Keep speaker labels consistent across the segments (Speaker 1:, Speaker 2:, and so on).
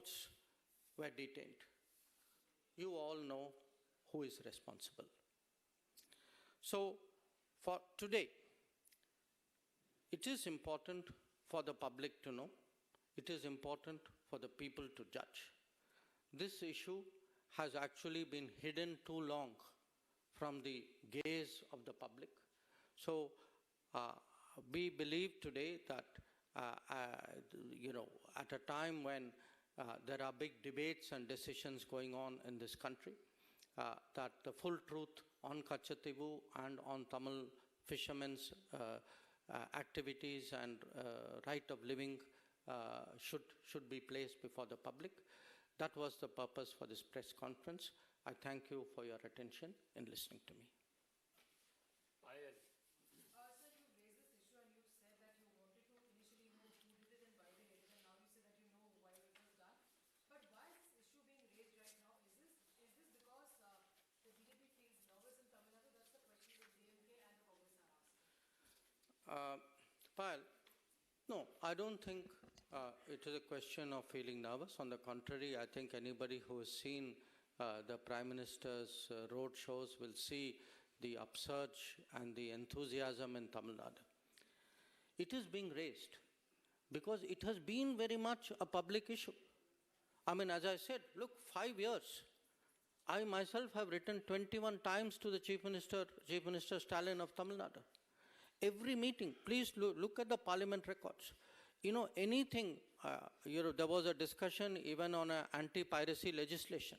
Speaker 1: boats were detained. You all know who is responsible. So, for today, it is important for the public to know. It is important for the people to judge. This issue has actually been hidden too long from the gaze of the public. So, we believe today that, at a time when there are big debates and decisions going on in this country, that the full truth on Kachativu and on Tamil fishermen's activities and right of living should be placed before the public. That was the purpose for this press conference. I thank you for your attention in listening to me.
Speaker 2: Sir, you raised this issue and you said that you wanted to initially know who did it and why they did it, and now you say that you know why it was done. But why is this issue being raised right now? Is this because the BJP feels nervous in Tamil Nadu? That's the question that DMK and the Congress are asking.
Speaker 1: Payal, no, I don't think it is a question of feeling nervous. On the contrary, I think anybody who has seen the Prime Minister's road shows will see the upsurge and the enthusiasm in Tamil Nadu. It is being raised because it has been very much a public issue. I mean, as I said, look, 5 years. I myself have written 21 times to the Chief Minister Stalin of Tamil Nadu. Every meeting, please look at the parliament records. Anything, there was a discussion even on an anti-piracy legislation.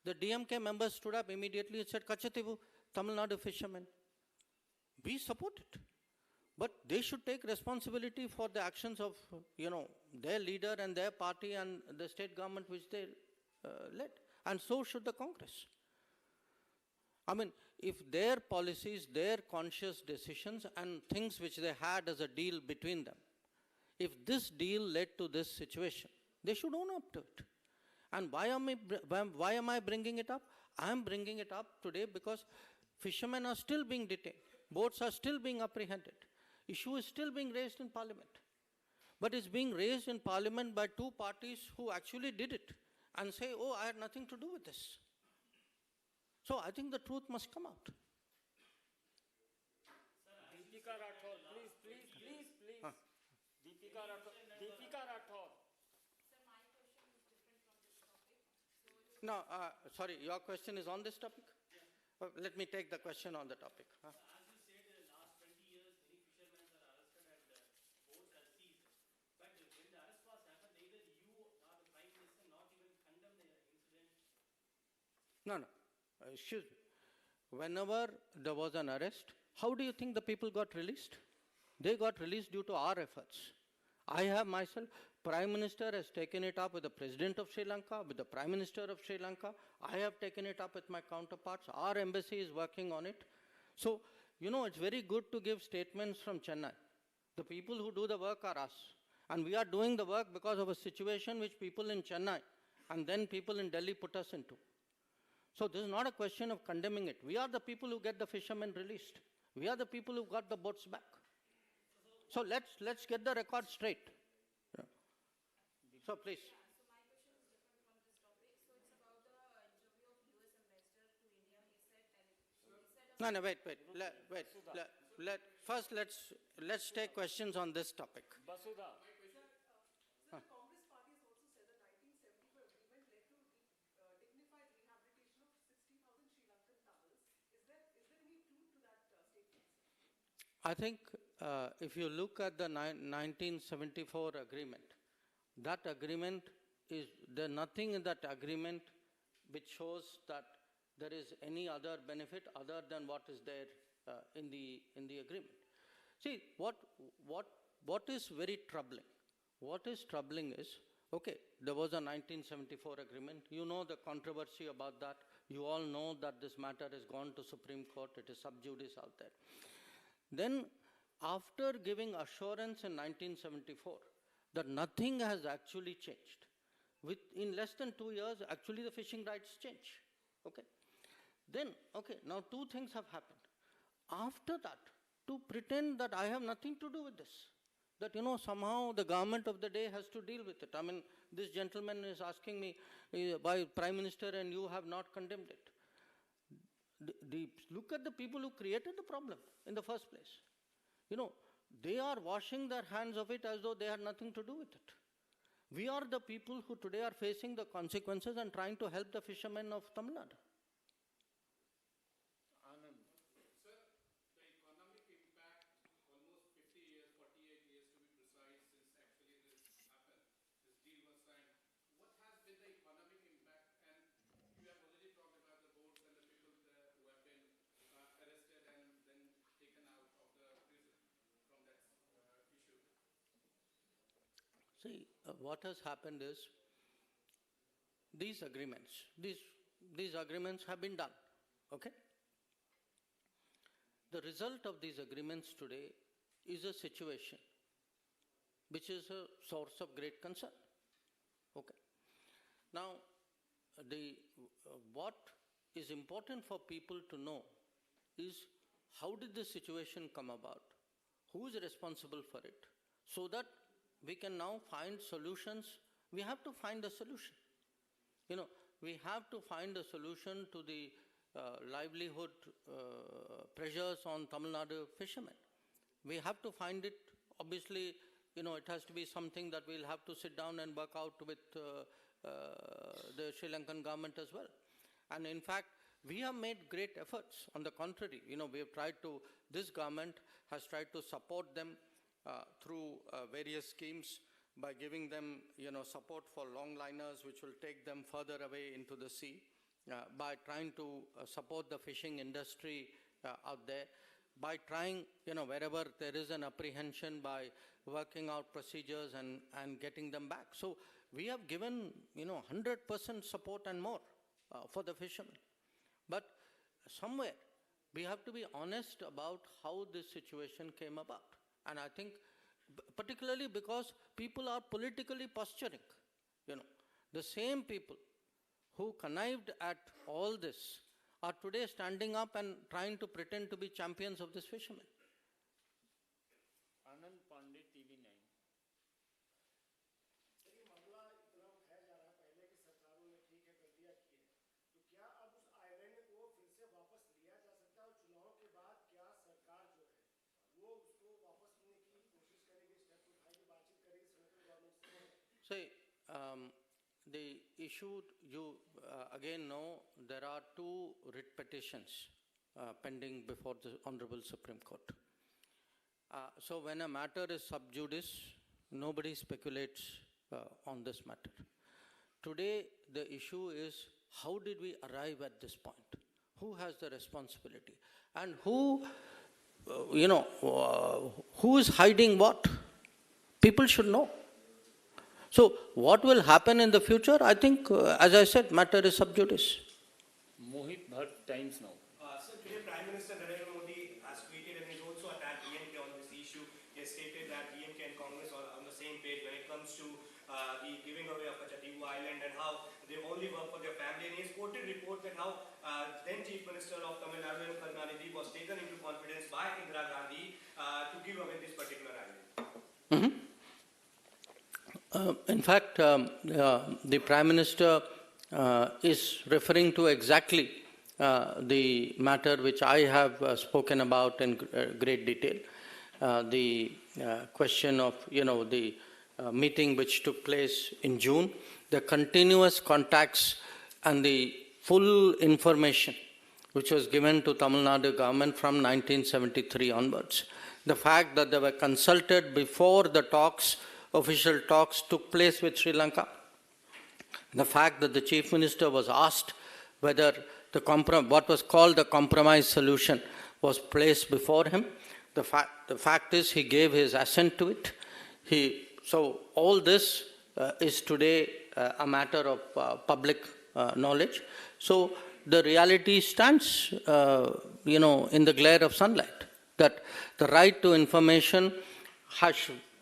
Speaker 1: The DMK members stood up immediately and said, Kachativu, Tamil Nadu fishermen, we support it. But they should take responsibility for the actions of, their leader and their party and the state government which they led. And so should the Congress. I mean, if their policies, their conscious decisions and things which they had as a deal between them, if this deal led to this situation, they should own up to it. And why am I bringing it up? I am bringing it up today because fishermen are still being detained. Boats are still being apprehended. Issue is still being raised in Parliament. But it's being raised in Parliament by two parties who actually did it and say, oh, I had nothing to do with this. So I think the truth must come out.
Speaker 3: Deepika Rathore, please. Deepika Rathore.
Speaker 2: Sir, my question is different from this topic.
Speaker 1: No, sorry, your question is on this topic? Yeah. Let me take the question on the topic.
Speaker 4: As you said, in the last 20 years, many fishermen are arrested and boats are seized. But when the arrest was happened, neither you nor the Prime Minister not even condemned the incident.
Speaker 1: No. Excuse me. Whenever there was an arrest, how do you think the people got released? They got released due to our efforts. I have myself, Prime Minister has taken it up with the President of Sri Lanka, with the Prime Minister of Sri Lanka. I have taken it up with my counterparts. Our embassy is working on it. So, it's very good to give statements from Chennai. The people who do the work are us. And we are doing the work because of a situation which people in Chennai and then people in Delhi put us into. So this is not a question of condemning it. We are the people who get the fishermen released. We are the people who got the boats back. So let's get the record straight. Yeah. So please.
Speaker 2: So my question is different from this topic. So it's about the interview of US Ambassador to India. He said
Speaker 1: No, wait. First, let's take questions on this topic.
Speaker 3: Basudha.
Speaker 2: the Congress party has also said the 1974 agreement led to dignified rehabilitation of 60,000 Sri Lankan Tamils. Is there any truth to that statement?
Speaker 1: I think if you look at the 1974 agreement, that agreement there's nothing in that agreement which shows that there is any other benefit other than what is there in the agreement. See, what is very troubling? What is troubling is, okay, there was a 1974 agreement. You know the controversy about that. You all know that this matter has gone to Supreme Court. It is sub judice out there. Then, after giving assurance in 1974 that nothing has actually changed, in less than 2 years, actually the fishing rights change. Okay. Then, okay, now two things have happened. After that, to pretend that I have nothing to do with this, that, somehow the government of the day has to deal with it. I mean, this gentleman is asking me, why Prime Minister and you have not condemned it. Look at the people who created the problem in the first place. They are washing their hands of it as though they had nothing to do with it. We are the people who today are facing the consequences and trying to help the fishermen of Tamil Nadu.
Speaker 3: Anand.
Speaker 5: Sir, the economic impact, almost 50 years, 48 years to be precise, since actually this happened, this deal was signed. What has been the economic impact? And you have already talked about the boats and the people there who have been arrested and then taken out of the prison from that issue.
Speaker 1: See, what has happened is these agreements have been done, okay? The result of these agreements today is a situation which is a source of great concern, okay? Now, what is important for people to know is how did this situation come about? Who is responsible for it? So that we can now find solutions. We have to find a solution. We have to find a solution to the livelihood pressures on Tamil Nadu fishermen. We have to find it. Obviously, it has to be something that we'll have to sit down and work out with the Sri Lankan government as well. And in fact, we have made great efforts. On the contrary, we have tried to, this government has tried to support them through various schemes by giving them, support for long liners which will take them further away into the sea, by trying to support the fishing industry out there, by trying, wherever there is an apprehension, by working out procedures and getting them back. So we have given, 100% support and more for the fishermen. But somewhere we have to be honest about how this situation came about. And I think, particularly because people are politically posturing, the same people who connived at all this are today standing up and trying to pretend to be champions of this fisherman.
Speaker 3: Anand Pandey, TV9.
Speaker 1: See, the issue, you again know, there are two writ petitions pending before the Honorable Supreme Court. So when a matter is sub judice, nobody speculates on this matter. Today, the issue is how did we arrive at this point? Who has the responsibility? And who is hiding what? People should know. So what will happen in the future? I think, as I said, matter is sub judice.
Speaker 3: Mohit Bhatt, Times Now.
Speaker 6: Sir, today Prime Minister Narendra Modi has tweeted and he's also attacked DMK on this issue. He has stated that DMK and Congress are on the same page when it comes to the giving away of Kachativu Island and how they only work for their family. And he has quoted reports that how then Chief Minister of Tamil Nadu, Karunanidhi, was taken into confidence by Indira Gandhi to give away this particular island.
Speaker 1: Mm-hmm. In fact, the Prime Minister is referring to exactly the matter which I have spoken about in great detail. The question of, the meeting which took place in June, the continuous contacts and the full information which was given to Tamil Nadu government from 1973 onwards. The fact that they were consulted before the talks, official talks took place with Sri Lanka. The fact that the Chief Minister was asked whether what was called the compromise solution was placed before him. The fact is he gave his assent to it. So all this is today a matter of public knowledge. So the reality stands, in the glare of sunlight, that the right to information has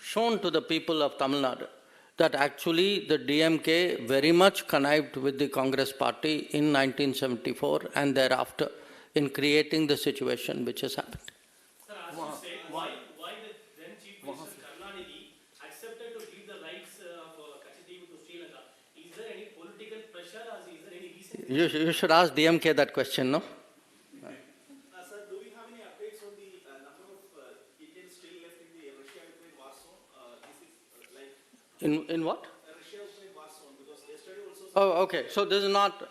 Speaker 1: shown to the people of Tamil Nadu that actually the DMK very much connived with the Congress party in 1974 and thereafter in creating the situation which has happened.
Speaker 4: Sir, as you said, why the then Chief Minister Karunanidhi
Speaker 1: You should ask DMK that question, no?
Speaker 7: Sir, do we have any updates on the number of Indians still left in the Russia-Ukraine war zone? This is like
Speaker 1: In what?
Speaker 7: Russia-Ukraine war zone, because yesterday also.
Speaker 1: Oh, okay. So this is not,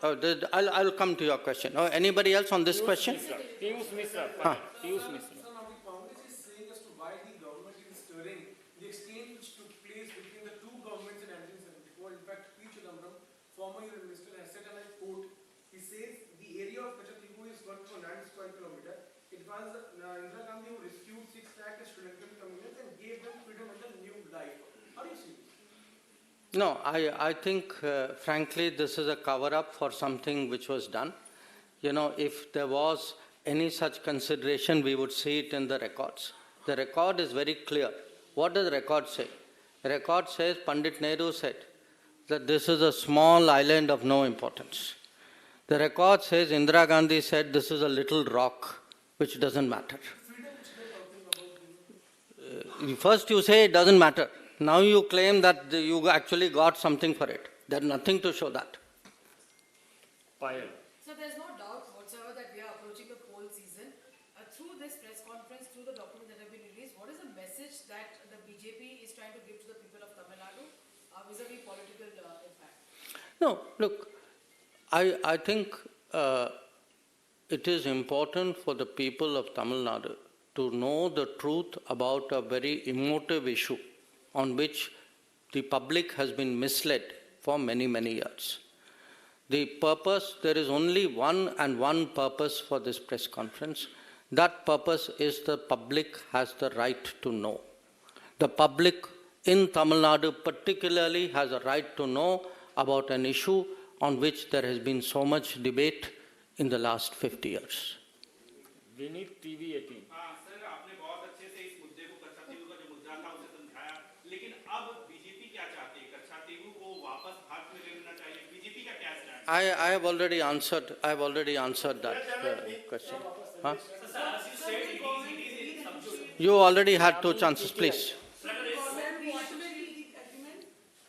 Speaker 1: I'll come to your question. Oh, anybody else on this question?
Speaker 3: Piyush Mishra.
Speaker 1: Huh.
Speaker 3: Piyush Mishra.
Speaker 8: So now the Congress is saying as to why the government is stirring the exchange which took place between the two governments in 1974. In fact, P. Chidambaram, former Union Minister, has said, and I quote, he says the area of Kachatigu is 1.9 square kilometer. It was Indira Gandhi who rescued 6 lakh Sri Lankan communities and gave them freedom and a new life. How do you see this?
Speaker 1: No, I think, frankly, this is a cover-up for something which was done. You know, if there was any such consideration, we would see it in the records. The record is very clear. What does the record say? The record says, Pandit Nehru said that this is a small island of no importance. The record says Indira Gandhi said this is a little rock which doesn't matter. First you say it doesn't matter. Now you claim that you actually got something for it. There's nothing to show that.
Speaker 3: Payal.
Speaker 2: So there's no doubt whatsoever that we are approaching the poll season. Through this press conference, through the documents that have been released, what is the message that the BJP is trying to give to the people of Tamil Nadu vis-a-vis political impact?
Speaker 1: No, look, I think it is important for the people of Tamil Nadu to know the truth about a very emotive issue on which the public has been misled for many, many years. The purpose, there is only one purpose for this press conference. That purpose is the public has the right to know. The public in Tamil Nadu particularly has a right to know about an issue on which there has been so much debate in the last 50 years.
Speaker 3: We need TV 18.
Speaker 5: Sir आपने बहुत अच्छे से इस मुद्दे को कच्छातीगु का जो मुद्दा था उसे समझाया, लेकिन अब बीजेपी क्या चाहती है? कच्छातीगु को वापस भारत में ले लेना चाहिए? बीजेपी का क्या stand?
Speaker 1: I have already answered that question. Huh? You already had 2 chances, please.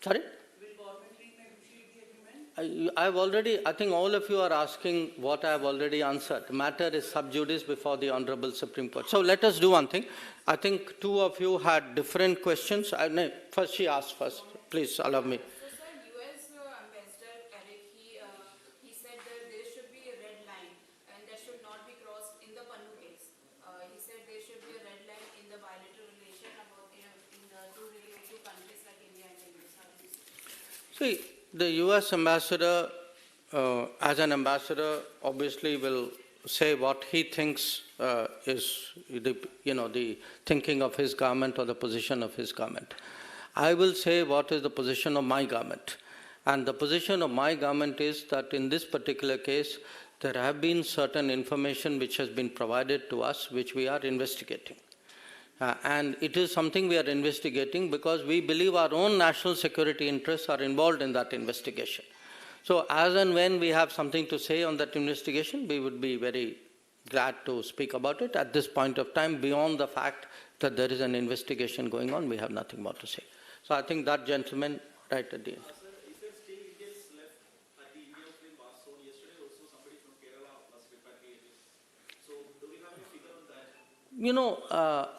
Speaker 1: Sorry? I think all of you are asking what I have already answered. The matter is sub judice before the Honorable Supreme Court. So let us do one thing. I think 2 of you had different questions. No, first she asked first. Please allow me.
Speaker 9: So, sir, US Ambassador Eric, he said that there should be a red line and that should not be crossed in the Pannu case. He said there should be a red line in the bilateral relation about in the two countries like India and the US. How do you see?
Speaker 1: See, the US ambassador, as an ambassador, obviously will say what he thinks is the thinking of his government or the position of his government. I will say what is the position of my government. And the position of my government is that in this particular case, there have been certain information which has been provided to us, which we are investigating. And it is something we are investigating because we believe our own national security interests are involved in that investigation. So as and when we have something to say on that investigation, we would be very glad to speak about it. At this point of time, beyond the fact that there is an investigation going on, we have nothing more to say. So I think that gentleman right at the end.
Speaker 7: Sir, is there still Indians left at the India-Ukraine war zone? Yesterday also somebody from Kerala was repatriated. So do we have any figure on that?
Speaker 1: You know,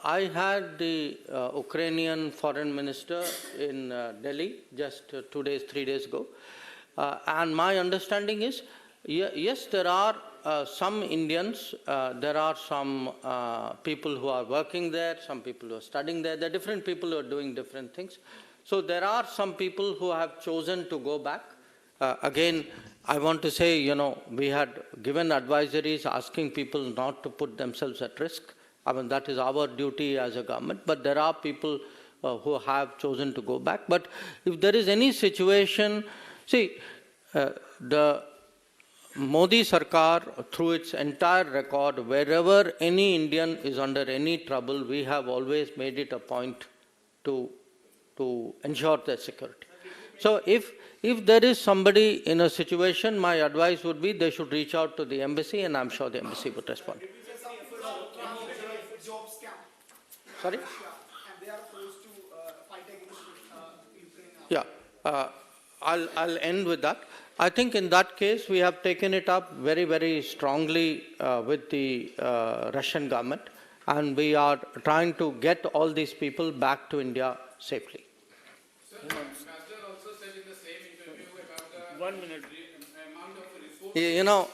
Speaker 1: I had the Ukrainian foreign minister in Delhi just 2 days, 3 days ago. And my understanding is, yes, there are some Indians, there are some people who are working there, some people who are studying there. There are different people who are doing different things. So there are some people who have chosen to go back. Again, I want to say, we had given advisories asking people not to put themselves at risk. I mean, that is our duty as a government. But there are people who have chosen to go back. But if there is any situation, see, the Modi Sarkar, through its entire record, wherever any Indian is under any trouble, we have always made it a point to ensure their security. So if there is somebody in a situation, my advice would be they should reach out to the embassy, and I'm sure the embassy would respond.
Speaker 8: Job scam.
Speaker 1: Sorry?
Speaker 8: And they are forced to fight against Ukraine.
Speaker 1: Yeah. I'll end with that. I think in that case, we have taken it up very, very strongly with the Russian government, and we are trying to get all these people back to India safely.
Speaker 5: Sir, Ambassador also said in the same interview about the
Speaker 3: 1 minute.
Speaker 5: amount of resources.
Speaker 1: You know,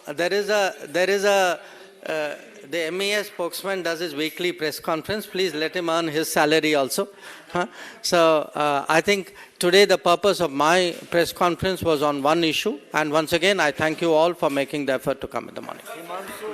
Speaker 1: the MES spokesman does his weekly press conference. Please let him earn his salary also. Huh? So I think today the purpose of my press conference was on one issue. And once again, I thank you all for making the effort to come in the morning.
Speaker 3: Himanshu.